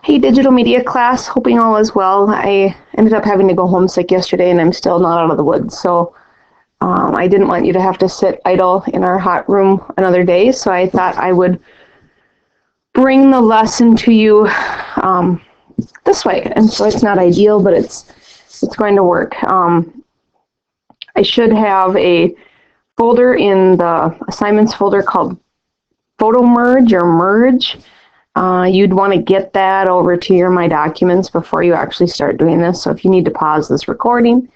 Hey, digital media class, hoping all is well. I ended up having to go home sick yesterday and I'm still not out of the woods. So I didn't want you to have to sit idle in our hot room another day. So I thought I would bring the lesson to you this way. And so it's not ideal, but it's going to work. I should have a folder in the assignments folder called Photo Merge or Merge. You'd want to get that over to your My Documents before you actually start doing this. So if you need to pause this recording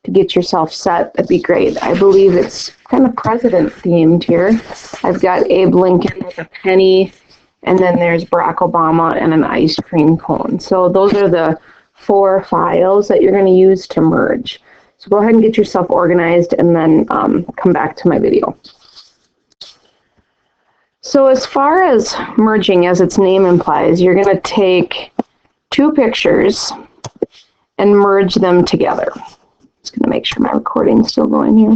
to get yourself set, that'd be great. I believe it's kind of president themed here. I've got Abe Lincoln with a penny, and then there's Barack Obama and an ice cream cone. So those are the 4 files that you're going to use to merge. So go ahead and get yourself organized and then come back to my video. So as far as merging, as its name implies, you're going to take 2 pictures and merge them together. Just going to make sure my recording's still going here.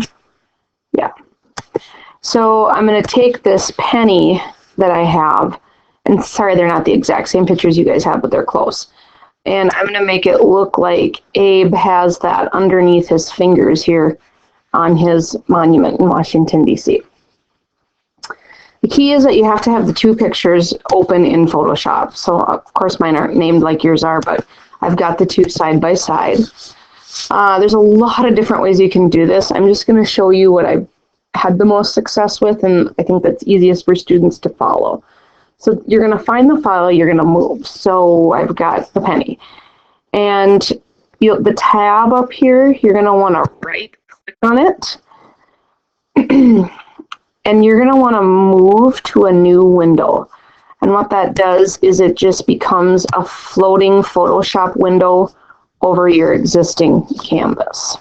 Yeah. So I'm going to take this penny that I have, and sorry, they're not the exact same pictures you guys have, but they're close. And I'm going to make it look like Abe has that underneath his fingers here on his monument in Washington, D.C. The key is that you have to have the 2 pictures open in Photoshop. So of course mine aren't named like yours are, but I've got the 2 side by side. There's a lot of different ways you can do this. I'm just going to show you what I've had the most success with, and I think that's easiest for students to follow. So you're going to find the file you're going to move. So I've got the penny. And the tab up here, you're going to want to right click on it. And you're going to want to move to a new window. And what that does is it just becomes a floating Photoshop window over your existing canvas.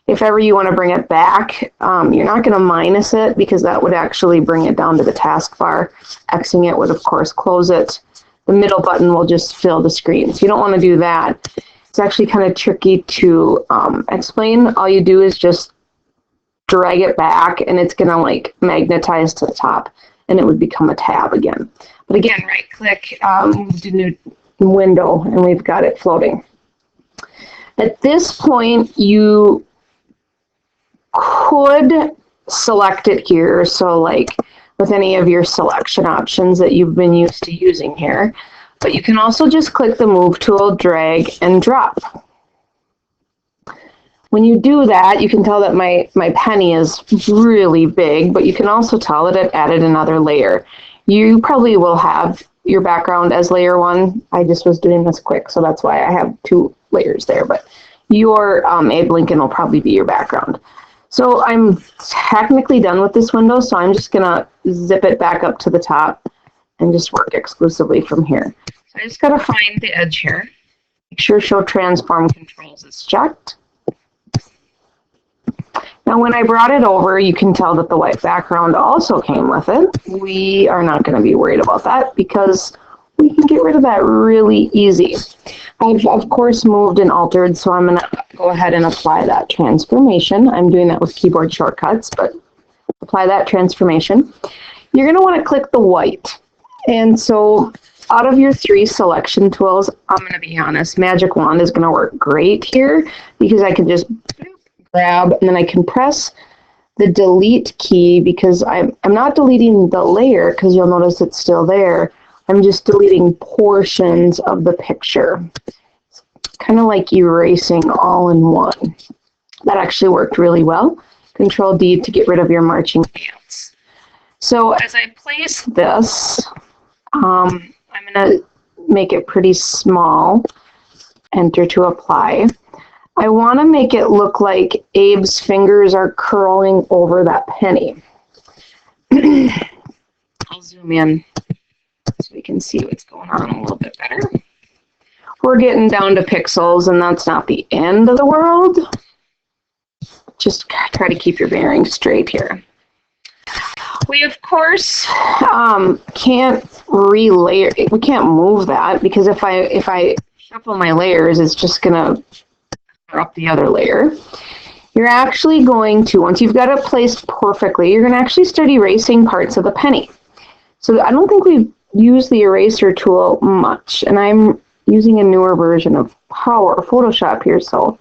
If ever you want to bring it back, you're not going to minus it because that would actually bring it down to the taskbar. Xing it would, of course, close it. The middle button will just fill the screen. So you don't want to do that. It's actually kind of tricky to explain. All you do is just drag it back and it's going to like magnetize to the top and it would become a tab again. But again, right click, move to new window, and we've got it floating. At this point, you could select it here. So like with any of your selection options that you've been used to using here, but you can also just click the move tool, drag and drop. When you do that, you can tell that my penny is really big, but you can also tell that it added another layer. You probably will have your background as layer 1. I just was doing this quick, so that's why I have 2 layers there, but your Abe Lincoln will probably be your background. So I'm technically done with this window, so I'm just going to zip it back up to the top and just work exclusively from here. So I just got to find the edge here. Make sure Show Transform Controls is checked. Now, when I brought it over, you can tell that the white background also came with it. We are not going to be worried about that because we can get rid of that really easy. I've, of course, moved and altered, so I'm going to go ahead and apply that transformation. I'm doing that with keyboard shortcuts, but apply that transformation. You're going to want to click the white. And so out of your 3 selection tools, I'm going to be honest, Magic Wand is going to work great here because I can just grab, and then I can press the delete key because I'm not deleting the layer because you'll notice it's still there. I'm just deleting portions of the picture. It's kind of like erasing all in one. That actually worked really well. Control D to get rid of your marching pants. So as I place this, I'm going to make it pretty small. Enter to apply. I want to make it look like Abe's fingers are curling over that penny. I'll zoom in so we can see what's going on a little bit better. We're getting down to pixels, and that's not the end of the world. Just try to keep your bearings straight here. We, of course, can't relayer. We can't move that because if I shuffle my layers, it's just going to up the other layer. You're actually going to, once you've got it placed perfectly, you're going to actually start erasing parts of the penny. So I don't think we've use the eraser tool much, and I'm using a newer version of Photoshop here, so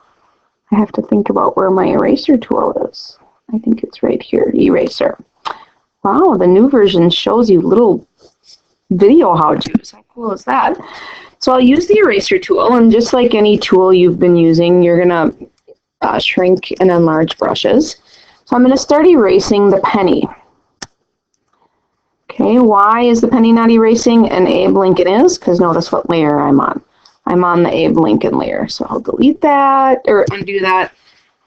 I have to think about where my eraser tool is. I think it's right here, eraser. Wow, the new version shows you little video how-tos. How cool is that? So I'll use the eraser tool, and just like any tool you've been using, you're gonna shrink and enlarge brushes. So I'm gonna start erasing the penny. Okay, why is the penny not erasing and Abe Lincoln is? Because notice what layer I'm on. I'm on the Abe Lincoln layer. So I'll delete that or undo that.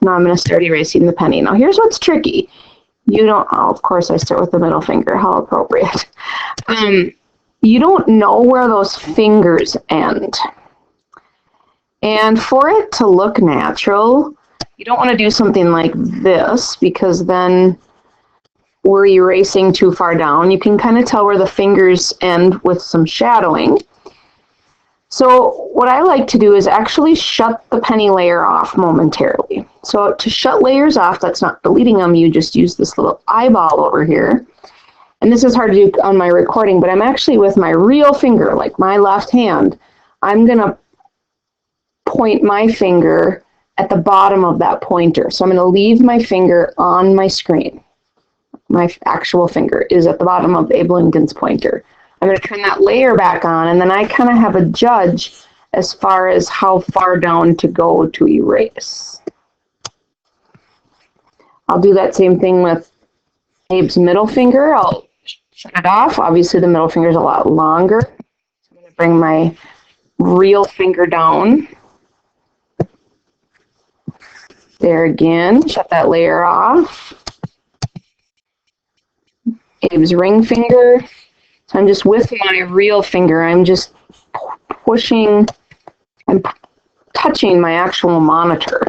Now I'm going to start erasing the penny. Now here's what's tricky. You don't, oh, of course I start with the middle finger. How appropriate. You don't know where those fingers end. And for it to look natural, you don't want to do something like this, because then we're erasing too far down. You can kind of tell where the fingers end with some shadowing. So what I like to do is actually shut the penny layer off momentarily. So to shut layers off, that's not deleting them, you just use this little eyeball over here. And this is hard to do on my recording, but I'm actually with my real finger, like my left hand, I'm gonna point my finger at the bottom of that pointer. So I'm gonna leave my finger on my screen. My actual finger is at the bottom of Abe Lincoln's pointer. I'm going to turn that layer back on, and then I kind of have a judge as far as how far down to go to erase. I'll do that same thing with Abe's middle finger. I'll shut it off. Obviously, the middle finger is a lot longer. So I'm going to bring my real finger down. There again, shut that layer off. Abe's ring finger. So I'm just with my real finger, I'm just pushing, I'm touching my actual monitor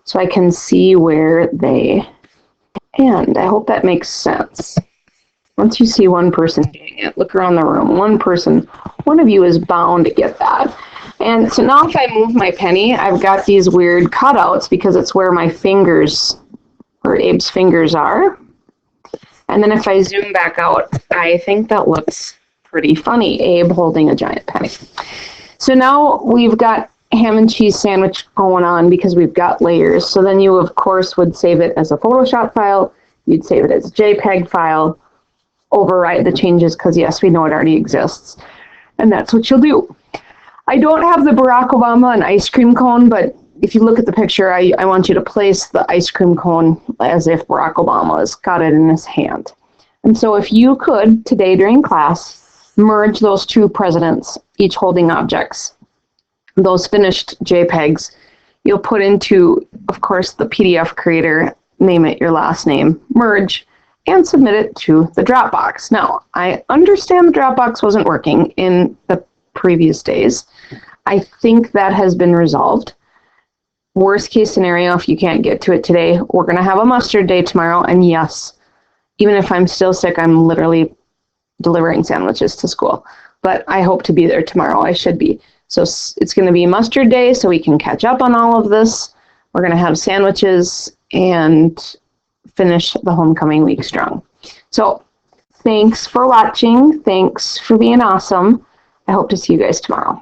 so I can see where they end. I hope that makes sense. Once you see one person doing it, look around the room. One of you is bound to get that. And so now if I move my penny, I've got these weird cutouts because it's where my fingers, where Abe's fingers are. And then if I zoom back out, I think that looks pretty funny, Abe holding a giant penny. So now we've got ham and cheese sandwich going on because we've got layers. So then you, of course, would save it as a Photoshop file. You'd save it as a JPEG file, override the changes because, yes, we know it already exists. And that's what you'll do. I don't have the Barack Obama and ice cream cone, but if you look at the picture, I want you to place the ice cream cone as if Barack Obama has got it in his hand. And so if you could, today during class, merge those two presidents, each holding objects, those finished JPEGs, you'll put into, of course, the PDF creator, name it your last name, merge, and submit it to the Dropbox. Now, I understand the Dropbox wasn't working in the previous days. I think that has been resolved. Worst case scenario, if you can't get to it today, we're going to have a mustard day tomorrow. And yes, even if I'm still sick, I'm literally delivering sandwiches to school. But I hope to be there tomorrow. I should be. So it's going to be mustard day so we can catch up on all of this. We're going to have sandwiches and finish the homecoming week strong. So thanks for watching. Thanks for being awesome. I hope to see you guys tomorrow.